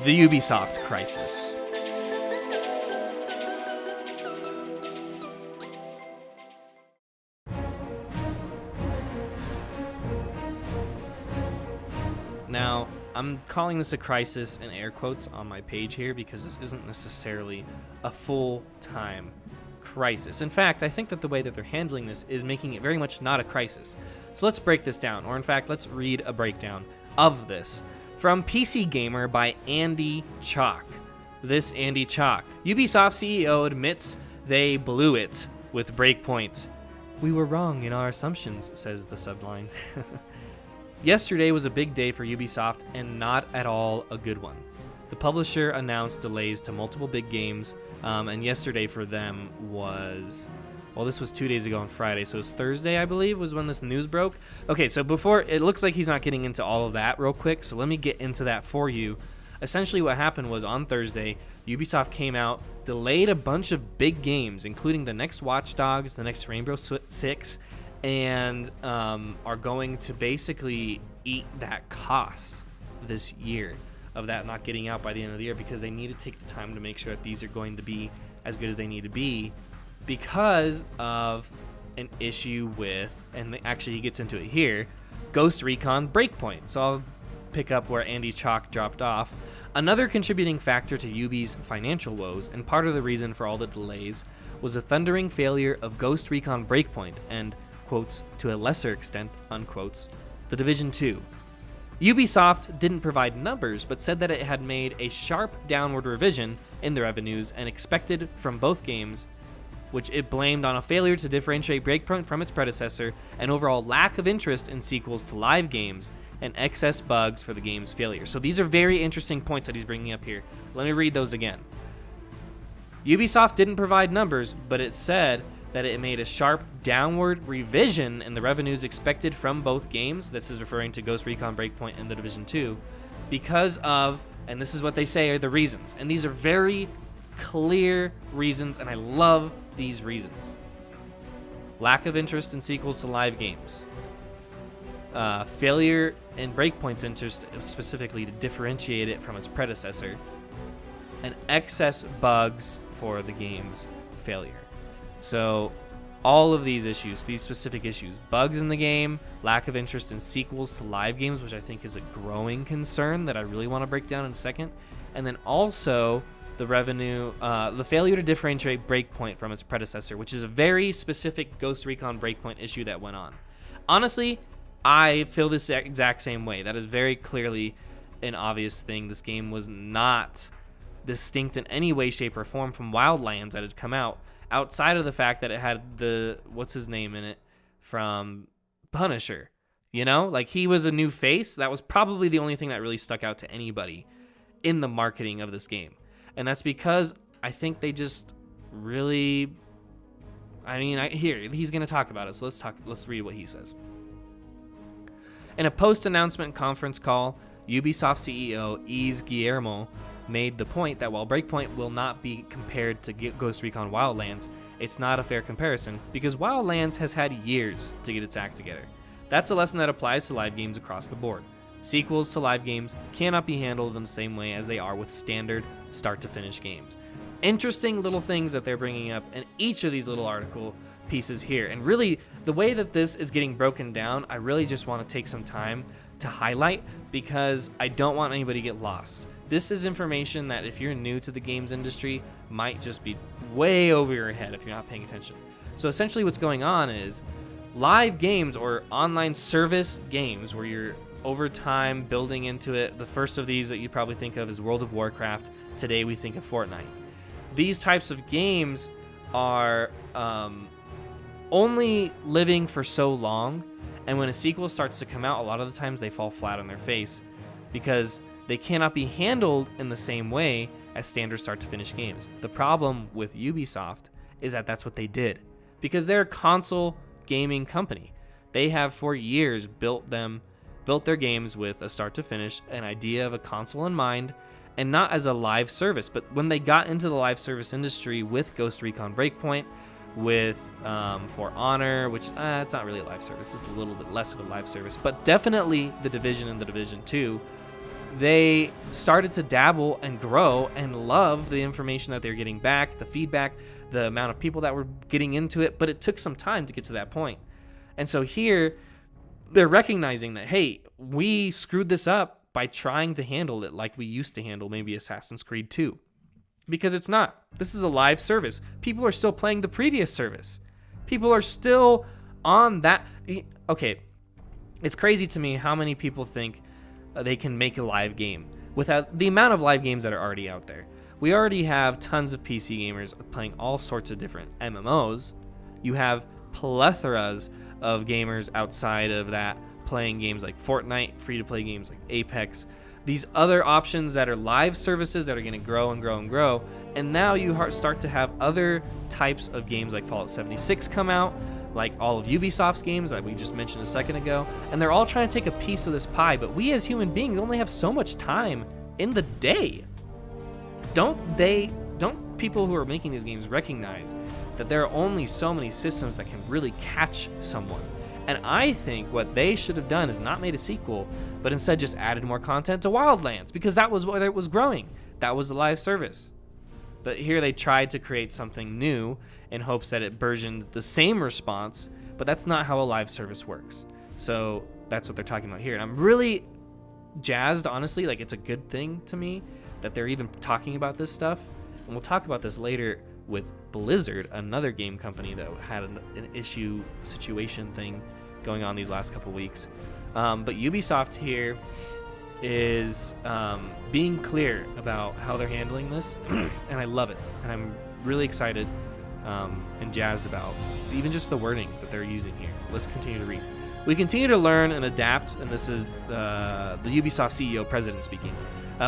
the Ubisoft crisis. Now, I'm calling this a crisis in air quotes on my page here because this isn't necessarily a full-time crisis. In fact, I think that the way that they're handling this is making it very much not a crisis. So let's break this down, or in fact, let's read a breakdown of this. From PC Gamer by Andy Chalk. This Andy Chalk. Ubisoft CEO admits they blew it with Breakpoint. We were wrong in our assumptions, says the subline. Yesterday was a big day for Ubisoft and not at all a good one. The publisher announced delays to multiple big games, and yesterday for them was, well, this was 2 days ago on Friday, so it was Thursday, I believe, was when this news broke. Okay, so before, it looks like he's not getting into all of that real quick, so let me get into that for you. Essentially what happened was on Thursday, Ubisoft came out, delayed a bunch of big games, including the next Watch Dogs, the next Rainbow Six, and are going to basically eat that cost this year of that not getting out by the end of the year, because they need to take the time to make sure that these are going to be as good as they need to be because of an issue with, and actually he gets into it here, Ghost Recon Breakpoint. So I'll pick up where Andy Chalk dropped off. Another contributing factor to Ubi's financial woes, and part of the reason for all the delays, was the thundering failure of Ghost Recon Breakpoint and, quotes, to a lesser extent, unquotes, The Division 2. Ubisoft didn't provide numbers, but said that it had made a sharp downward revision in the revenues and expected from both games, which it blamed on a failure to differentiate Breakpoint from its predecessor, an overall lack of interest in sequels to live games, and excess bugs for the game's failure. So these are very interesting points that he's bringing up here. Let me read those again. Ubisoft didn't provide numbers, but it said that it made a sharp downward revision in the revenues expected from both games. This is referring to Ghost Recon Breakpoint and The Division 2, because of, and this is what they say are the reasons. And these are very clear reasons, and I love these reasons. Lack of interest in sequels to live games. Failure in Breakpoint's interest specifically to differentiate it from its predecessor. And excess bugs for the game's failure. So all of these issues, these specific issues, bugs in the game, lack of interest in sequels to live games, which I think is a growing concern that I really want to break down in a second, and then also the revenue, the failure to differentiate Breakpoint from its predecessor, which is a very specific Ghost Recon Breakpoint issue that went on. Honestly, I feel this exact same way. That is very clearly an obvious thing. This game was not distinct in any way, shape, or form from Wildlands that had come out, outside of the fact that it had the, what's his name in it, from Punisher. You know, like he was a new face. That was probably the only thing that really stuck out to anybody in the marketing of this game. And that's because I think they just really, here, he's going to talk about it. So let's read what he says. In a post-announcement conference call, Ubisoft CEO Yves Guillermo made the point that while Breakpoint will not be compared to Ghost Recon Wildlands, it's not a fair comparison because Wildlands has had years to get its act together. That's a lesson that applies to live games across the board. Sequels to live games cannot be handled in the same way as they are with standard start-to-finish games. Interesting little things that they're bringing up in each of these little article pieces here. And really, the way that this is getting broken down, I really just want to take some time to highlight because I don't want anybody to get lost. This is information that if you're new to the games industry, might just be way over your head if you're not paying attention. So essentially what's going on is live games or online service games where you're over time building into it. The first of these that you probably think of is World of Warcraft. Today we think of Fortnite. These types of games are only living for so long, and when a sequel starts to come out, a lot of the times they fall flat on their face because they cannot be handled in the same way as standard start-to-finish games. The problem with Ubisoft is that that's what they did because they're a console gaming company. They have for years built their games with a start-to-finish, an idea of a console in mind, and not as a live service. But when they got into the live service industry with Ghost Recon Breakpoint, with For Honor, which it's not really a live service, it's a little bit less of a live service, but definitely The Division and The Division 2, they started to dabble and grow and love the information that they're getting back, the feedback, the amount of people that were getting into it, but it took some time to get to that point. And so here, they're recognizing that, hey, we screwed this up by trying to handle it like we used to handle maybe Assassin's Creed 2. Because it's not. This is a live service. People are still playing the previous service. People are still on that. Okay, it's crazy to me how many people think they can make a live game without the amount of live games that are already out there. We already have tons of PC gamers playing all sorts of different MMOs. You have plethoras of gamers outside of that playing games like Fortnite, free-to-play games like Apex, these other options that are live services that are going to grow and grow and grow. And now you start to have other types of games like Fallout 76 come out, like all of Ubisoft's games that we just mentioned a second ago, and they're all trying to take a piece of this pie, but we as human beings only have so much time in the day. Don't people who are making these games recognize that there are only so many systems that can really catch someone? And I think what they should have done is not made a sequel, but instead just added more content to Wildlands, because that was where it was growing. That was the live service. But here they tried to create something new in hopes that it burgeoned the same response, but that's not how a live service works. So that's what they're talking about here. And I'm really jazzed, honestly. Like, it's a good thing to me that they're even talking about this stuff. And we'll talk about this later with Blizzard, another game company that had an issue situation thing going on these last couple weeks. But Ubisoft here is being clear about how they're handling this, and I love it. And I'm really excited and jazzed about even just the wording that they're using here. Let's continue to read. We continue to learn and adapt, and this is the Ubisoft CEO president speaking.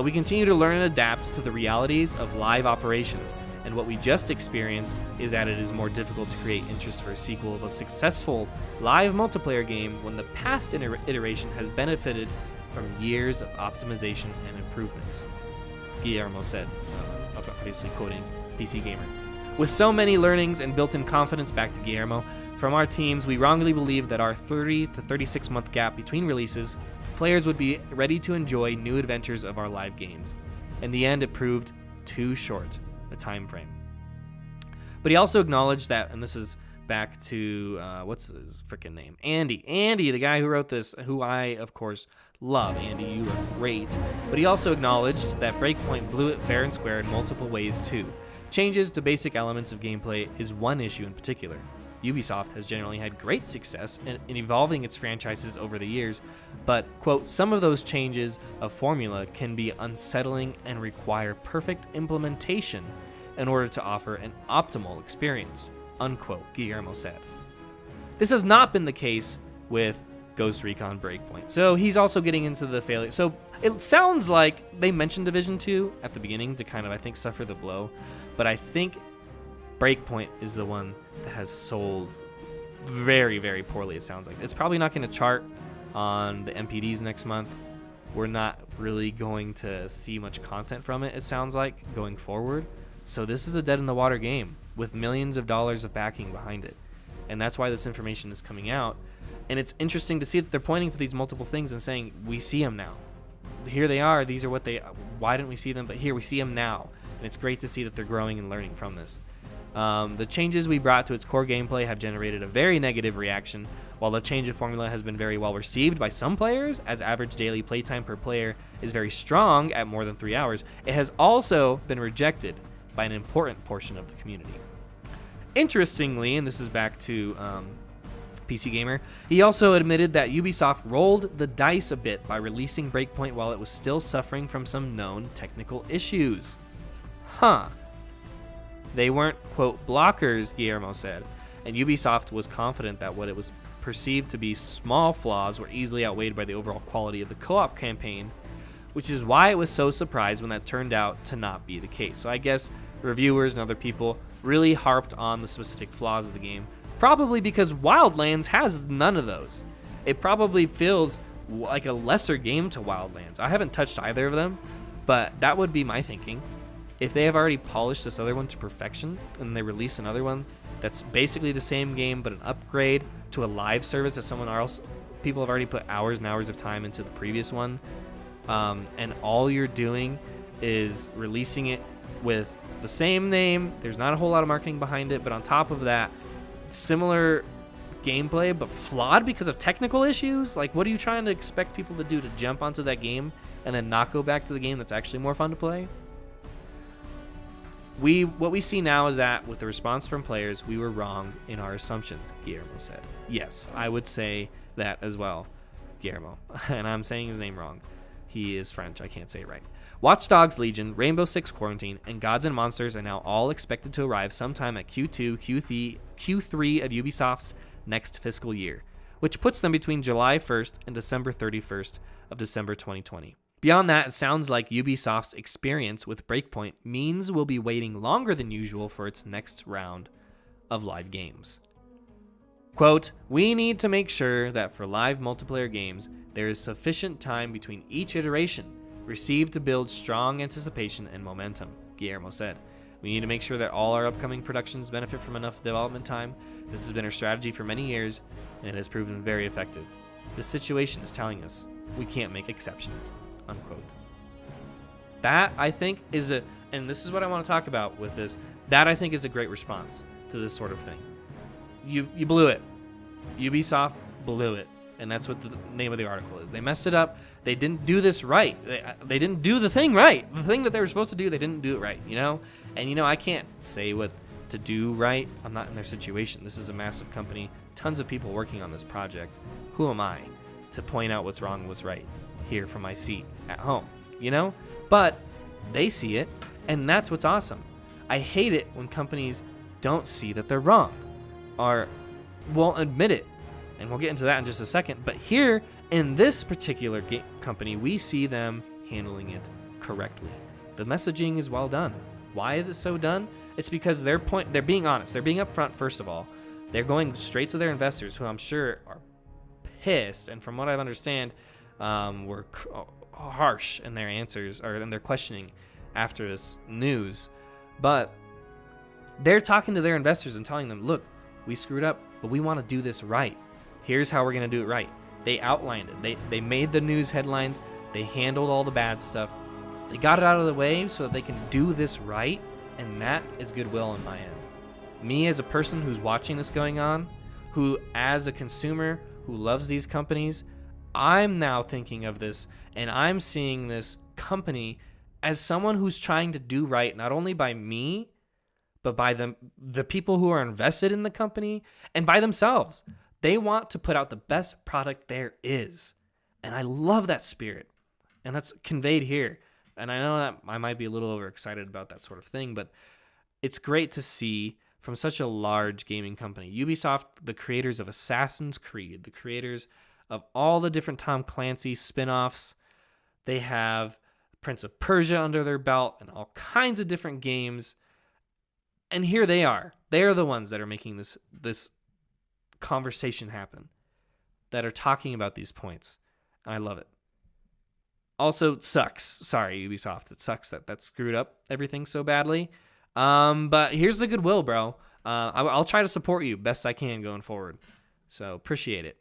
We continue to learn and adapt to the realities of live operations, and what we just experienced is that it is more difficult to create interest for a sequel of a successful live multiplayer game when the past iteration has benefited from years of optimization and improvements, Guillermo said, obviously quoting PC Gamer. With so many learnings and built-in confidence, back to Guillermo, from our teams, we wrongly believed that our 30 to 36 month gap between releases, players would be ready to enjoy new adventures of our live games. In the end, it proved too short a time frame. But he also acknowledged that, and this is back to what's his freaking name, Andy, the guy who wrote this, who I of course love. Andy, you are great. But he also acknowledged that Breakpoint blew it fair and square in multiple ways too. Changes to basic elements of gameplay is one issue in particular. Ubisoft has generally had great success in evolving its franchises over the years, but, quote, some of those changes of formula can be unsettling and require perfect implementation in order to offer an optimal experience, unquote, Guillermo said. This has not been the case with Ghost Recon Breakpoint. So he's also getting into the failure. So it sounds like they mentioned Division 2 at the beginning to kind of, I think, suffer the blow, but I think Breakpoint is the one that has sold very, very poorly, it sounds like. It's probably not going to chart on the MPDs next month. We're not really going to see much content from it, it sounds like, going forward. So this is a dead-in-the-water game with millions of dollars of backing behind it. And that's why this information is coming out. And it's interesting to see that they're pointing to these multiple things and saying, we see them now. Here they are. These are what they... Why didn't we see them? But here, we see them now. And it's great to see that they're growing and learning from this. The changes we brought to its core gameplay have generated a very negative reaction. While the change of formula has been very well received by some players, as average daily playtime per player is very strong at more than 3 hours, it has also been rejected by an important portion of the community. Interestingly, and this is back to PC Gamer, he also admitted that Ubisoft rolled the dice a bit by releasing Breakpoint while it was still suffering from some known technical issues. They weren't, quote, blockers, Guillermo said, and Ubisoft was confident that what it was perceived to be small flaws were easily outweighed by the overall quality of the co-op campaign, which is why it was so surprised when that turned out to not be the case. So I guess reviewers and other people really harped on the specific flaws of the game, probably because Wildlands has none of those. It probably feels like a lesser game to Wildlands. I haven't touched either of them, but that would be my thinking. If they have already polished this other one to perfection and they release another one that's basically the same game but an upgrade to a live service that someone else, people have already put hours and hours of time into the previous one, and all you're doing is releasing it with the same name. There's not a whole lot of marketing behind it, but on top of that, similar gameplay but flawed because of technical issues. Like, what are you trying to expect people to do, to jump onto that game and then not go back to the game that's actually more fun to play? What we see now is that with the response from players, we were wrong in our assumptions, Guillermo said. Yes, I would say that as well, Guillermo. And I'm saying his name wrong. He is French. I can't say it right. Watch Dogs Legion, Rainbow Six Quarantine, and Gods and Monsters are now all expected to arrive sometime at Q2, Q3 of Ubisoft's next fiscal year, which puts them between July 1st and December 31st of December 2020. Beyond that, it sounds like Ubisoft's experience with Breakpoint means we'll be waiting longer than usual for its next round of live games. Quote, "We need to make sure that for live multiplayer games, there is sufficient time between each iteration received to build strong anticipation and momentum," Guillermo said. "We need to make sure that all our upcoming productions benefit from enough development time. This has been our strategy for many years, and it has proven very effective. This situation is telling us we can't make exceptions." Unquote. That, I think, is and this is what I want to talk about with this, that I think is a great response to this sort of thing. You blew it. Ubisoft blew it. And that's what the name of the article is. They messed it up. They didn't do this right. They didn't do the thing right. The thing that they were supposed to do, they didn't do it right, you know? And, I can't say what to do right. I'm not in their situation. This is a massive company. Tons of people working on this project. Who am I to point out what's wrong and what's right here from my seat at home, But they see it, and that's what's awesome. I hate it when companies don't see that they're wrong or won't admit it. And we'll get into that in just a second. But here, in this particular company, we see them handling it correctly. The messaging is well done. Why is it so done? It's because they're being honest. They're being upfront, first of all. They're going straight to their investors, who I'm sure are pissed. And from what I understand, were harsh in their answers or in their questioning after this news. But they're talking to their investors and telling them, look, we screwed up, but we want to do this right. Here's how we're going to do it right. They outlined it. They made the news headlines. They handled all the bad stuff. They got it out of the way so that they can do this right, and that is goodwill on my end. Me as a person who's watching this going on, who as a consumer who loves these companies, I'm now thinking of this, and I'm seeing this company as someone who's trying to do right, not only by me, but by the people who are invested in the company and by themselves. They want to put out the best product there is. And I love that spirit. And that's conveyed here. And I know that I might be a little overexcited about that sort of thing, but it's great to see from such a large gaming company. Ubisoft, the creators of Assassin's Creed, the creators of all the different Tom Clancy spin-offs. They have Prince of Persia under their belt and all kinds of different games. And here they are. They are the ones that are making this conversation happen, that are talking about these points. And I love it. Also, it sucks. Sorry, Ubisoft. It sucks that screwed up everything so badly. But here's the goodwill, bro. I'll try to support you best I can going forward. So appreciate it.